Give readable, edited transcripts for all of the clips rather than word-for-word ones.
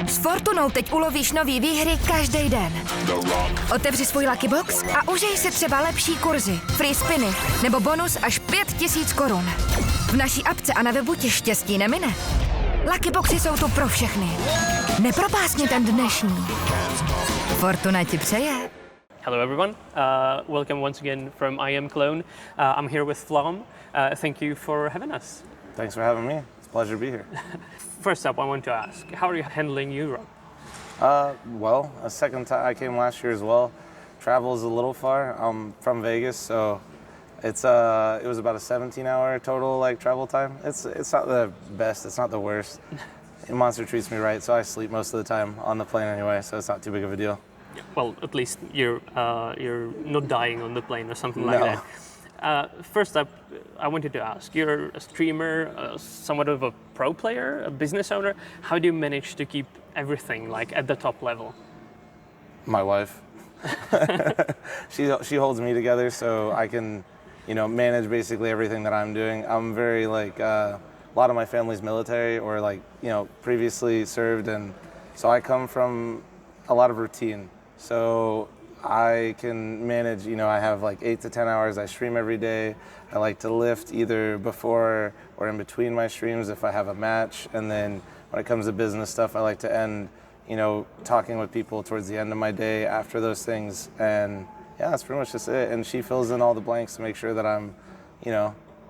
S Fortunou teď ulovíš nový výhry každý den. Otevři svůj Lucky Box a užij si třeba lepší kurzy, free spiny nebo bonus až 5 000 korun. V naší apce a na webu tě štěstí nemine. Lucky Boxy jsou tu pro všechny. Nepropásni ten dnešní. Fortuna ti přeje. Hello everyone, welcome once again from I Am Clone. I'm here with fl0m. Thank you for having us. Thanks for having me. It's a pleasure to be here. First up, I want to ask, how are you handling Europe? Well, a second time I came last year as well. Travel is a little far. I'm from Vegas, so it was about a 17-hour total travel time. It's not the best. It's not the worst. Monster treats me right, so I sleep most of the time on the plane anyway, so it's not too big of a deal. Well, at least you're not dying on the plane or something like that. First up, I wanted to ask, you're a streamer, somewhat of a pro player, a business owner. How do you manage to keep everything at the top level? My wife. She holds me together so I can, manage basically everything that I'm doing. I'm very a lot of my family's military or previously served, and so I come from a lot of routine. So I can manage, I have 8 to 10 hours. I stream every day. I like to lift either before or in between my streams if I have a match. And then when it comes to business stuff, I like to end, talking with people towards the end of my day after those things. And yeah, that's pretty much just it. And she fills in all the blanks to make sure that I'm,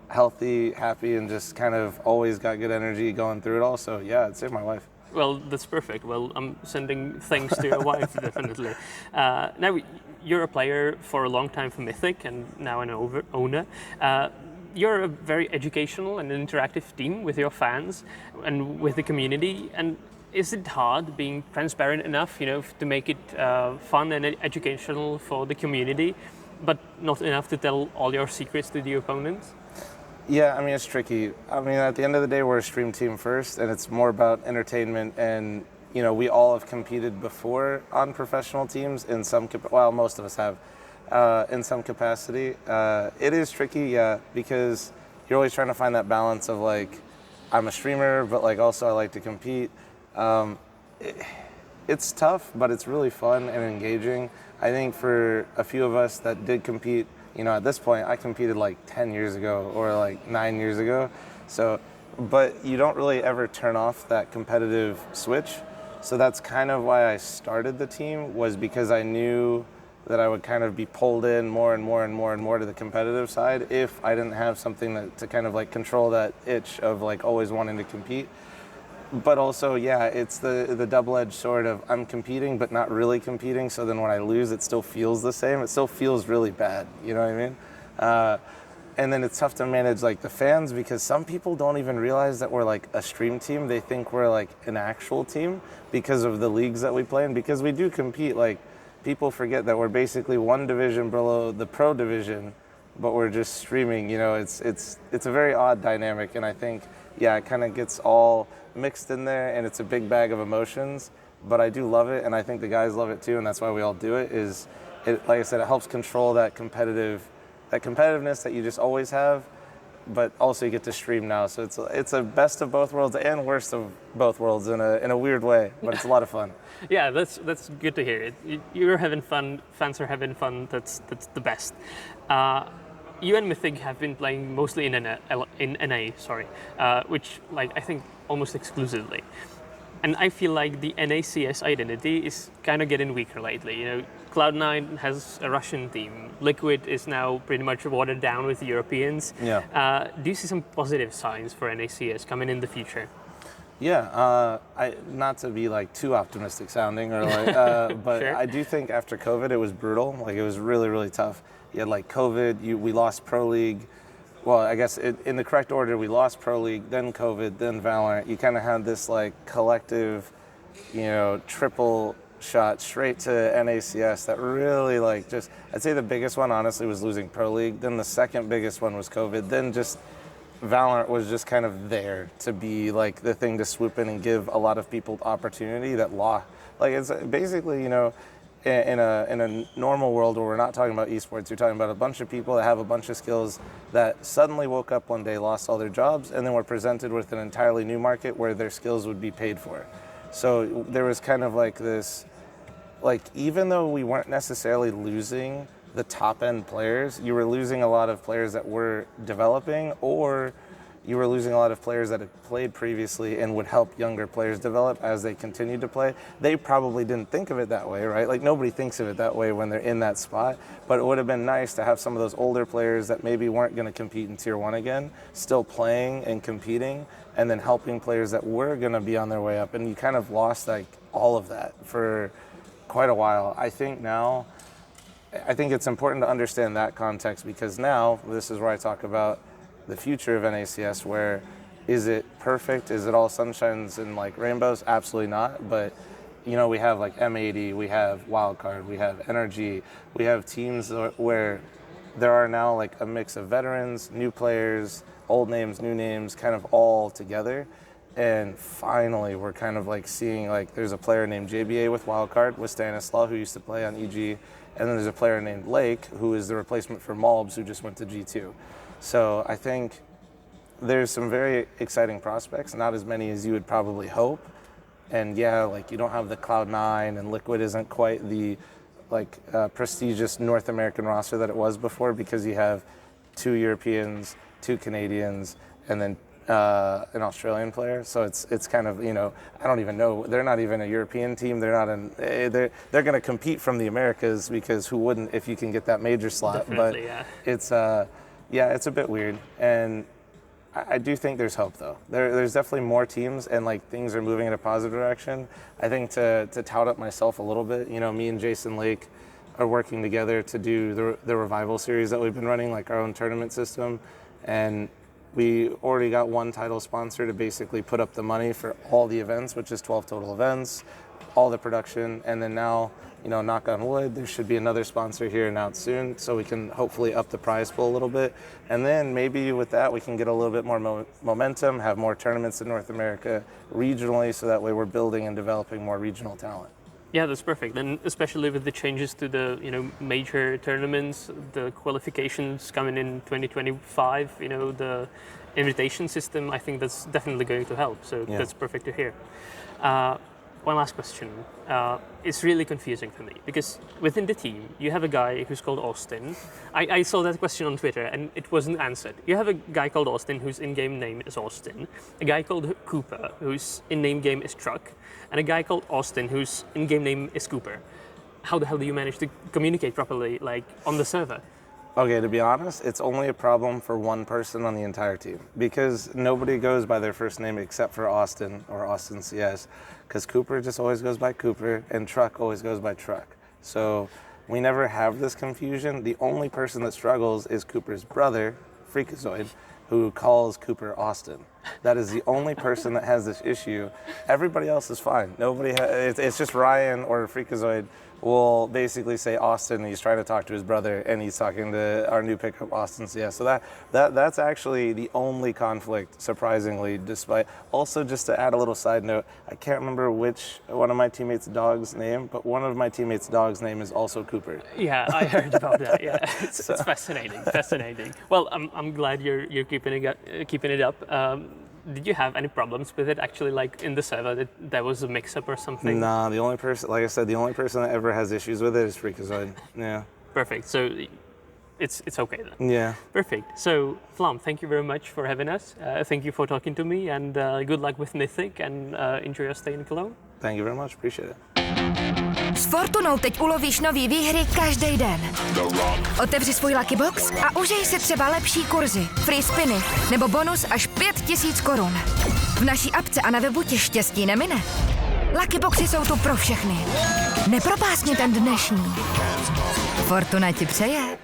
healthy, happy, and just kind of always got good energy going through it all. So yeah, I'd say my wife. Well, that's perfect. Well, I'm sending thanks to your wife, definitely. Now, you're a player for a long time for Mythic and now an owner. You're a very educational and interactive team with your fans and with the community. And is it hard being transparent enough, to make it fun and educational for the community, but not enough to tell all your secrets to the opponents? Yeah, it's tricky. At the end of the day, we're a stream team first, and it's more about entertainment. And, we all have competed before on professional teams in some, most of us have, in some capacity. It is tricky, yeah, because you're always trying to find that balance of I'm a streamer, but also I like to compete. It's tough, but it's really fun and engaging. I think for a few of us that did compete, at this point, I competed 10 years ago or 9 years ago. So, but you don't really ever turn off that competitive switch. So that's kind of why I started the team, was because I knew that I would kind of be pulled in more and more and more and more to the competitive side if I didn't have something to kind of control that itch of always wanting to compete. But also, yeah, it's the double-edged sword of I'm competing but not really competing, so then when I lose it still feels the same. It still feels really bad, you know what I mean? And then it's tough to manage the fans, because some people don't even realize that we're a stream team. They think we're an actual team because of the leagues that we play in. Because we do compete, people forget that we're basically one division below the pro division, but we're just streaming. It's a very odd dynamic, and I think, yeah, it kind of gets all mixed in there, and it's a big bag of emotions, but I do love it, and I think the guys love it too, and that's why we all do it. Like I said, it helps control that competitiveness that you just always have, but also you get to stream now, so it's a best of both worlds and worst of both worlds in a weird way, but it's a lot of fun. Yeah, that's good to hear. You're having fun, fans are having fun. That's the best. You and Mythic have been playing mostly in NA, which I think almost exclusively. And I feel like the NACS identity is kind of getting weaker lately. Cloud9 has a Russian team. Liquid is now pretty much watered down with the Europeans. Yeah. Do you see some positive signs for NACS coming in the future? Yeah, not to be too optimistic sounding, or but sure. I do think after COVID it was brutal. It was really, really tough. You had COVID. We lost Pro League. Well, I guess in the correct order, we lost Pro League, then COVID, then Valorant. You kind of had this collective, triple shot straight to NACS that really I'd say the biggest one honestly was losing Pro League. Then the second biggest one was COVID. Then just Valorant was just kind of there to be the thing to swoop in and give a lot of people opportunity that it's basically, in a normal world where we're not talking about esports, you're talking about a bunch of people that have a bunch of skills that suddenly woke up one day, lost all their jobs, and then were presented with an entirely new market where their skills would be paid for. So there was kind of like this, like even though we weren't necessarily losing the top end players, you were losing a lot of players that were developing, or you were losing a lot of players that had played previously and would help younger players develop as they continued to play. They probably didn't think of it that way, right? Like nobody thinks of it that way when they're in that spot, but it would have been nice to have some of those older players that maybe weren't going to compete in Tier 1 again, still playing and competing, and then helping players that were going to be on their way up. And you kind of lost like all of that for quite a while. I think it's important to understand that context, because now this is where I talk about the future of NACS, where is it perfect? Is it all sunshines and like rainbows? Absolutely not. But you know, we have like M80, we have Wildcard, we have NRG, we have teams where there are now like a mix of veterans, new players, old names, new names, kind of all together. And finally, we're kind of like seeing like there's a player named JBA with Wildcard, with Stanislaw, who used to play on EG. And then there's a player named Lake, who is the replacement for Malbs, who just went to G2. So I think there's some very exciting prospects, not as many as you would probably hope. And yeah, like you don't have the Cloud9, and Liquid isn't quite the like prestigious North American roster that it was before, because you have 2 Europeans, 2 Canadians, and then an Australian player. So it's kind of, you know, I don't even know, they're not even a European team. They're not they're going to compete from the Americas, because who wouldn't if you can get that major slot. Definitely, but yeah. It's a bit weird, and I do think there's hope though. There's definitely more teams, and like things are moving in a positive direction. I think to tout up myself a little bit, you know, me and Jason Lake are working together to do the Revival series that we've been running, like our own tournament system, and we already got one title sponsor to basically put up the money for all the events, which is 12 total events, all the production, and then now, you know, knock on wood, there should be another sponsor here announced soon, so we can hopefully up the prize pool a little bit. And then maybe with that, we can get a little bit more momentum, have more tournaments in North America regionally, so that way we're building and developing more regional talent. Yeah, that's perfect. And especially with the changes to the, you know, major tournaments, the qualifications coming in 2025, you know, the invitation system, I think that's definitely going to help. So yeah. That's perfect to hear. One last question. It's really confusing for me, because within the team, you have a guy who's called Austin. I saw that question on Twitter and it wasn't answered. You have a guy called Austin whose in-game name is Austin, a guy called Cooper whose in-name game is Truck, and a guy called Austin whose in-game name is Cooper. How the hell do you manage to communicate properly, like, on the server? Okay, to be honest, it's only a problem for one person on the entire team, because nobody goes by their first name except for Austin or Austin CS, because Cooper just always goes by Cooper and Truck always goes by Truck. So we never have this confusion. The only person that struggles is Cooper's brother, Freakazoid, who calls Cooper Austin. That is the only person that has this issue. Everybody else is fine. It's just Ryan or Freakazoid will basically say Austin, and he's trying to talk to his brother, and he's talking to our new pickup, Austin. So yeah, so that's actually the only conflict, surprisingly, despite. Also, just to add a little side note, I can't remember which one of my teammates' dog's name, but one of my teammates' dog's name is also Cooper. Yeah, I heard about that. Yeah, it's fascinating. Well, I'm glad you're keeping it up. Did you have any problems with it, actually, like in the server, that there was a mix-up or something? Nah, the only person, like I said, the only person that ever has issues with it is Freakazoid. Yeah. Perfect. So it's okay then. Yeah. Perfect. So fl0m, thank you very much for having us. Thank you for talking to me, and good luck with Mythic, and enjoy your stay in Cologne. Thank you very much. Appreciate it. S Fortunou teď ulovíš nový výhry každý den. Otevři svůj Lucky Box a užij si třeba lepší kurzy, free spiny nebo bonus až 5 000 korun. V naší apce a na webu tě štěstí nemine. Lucky Boxy jsou tu pro všechny. Nepropásni ten dnešní. Fortuna ti přeje.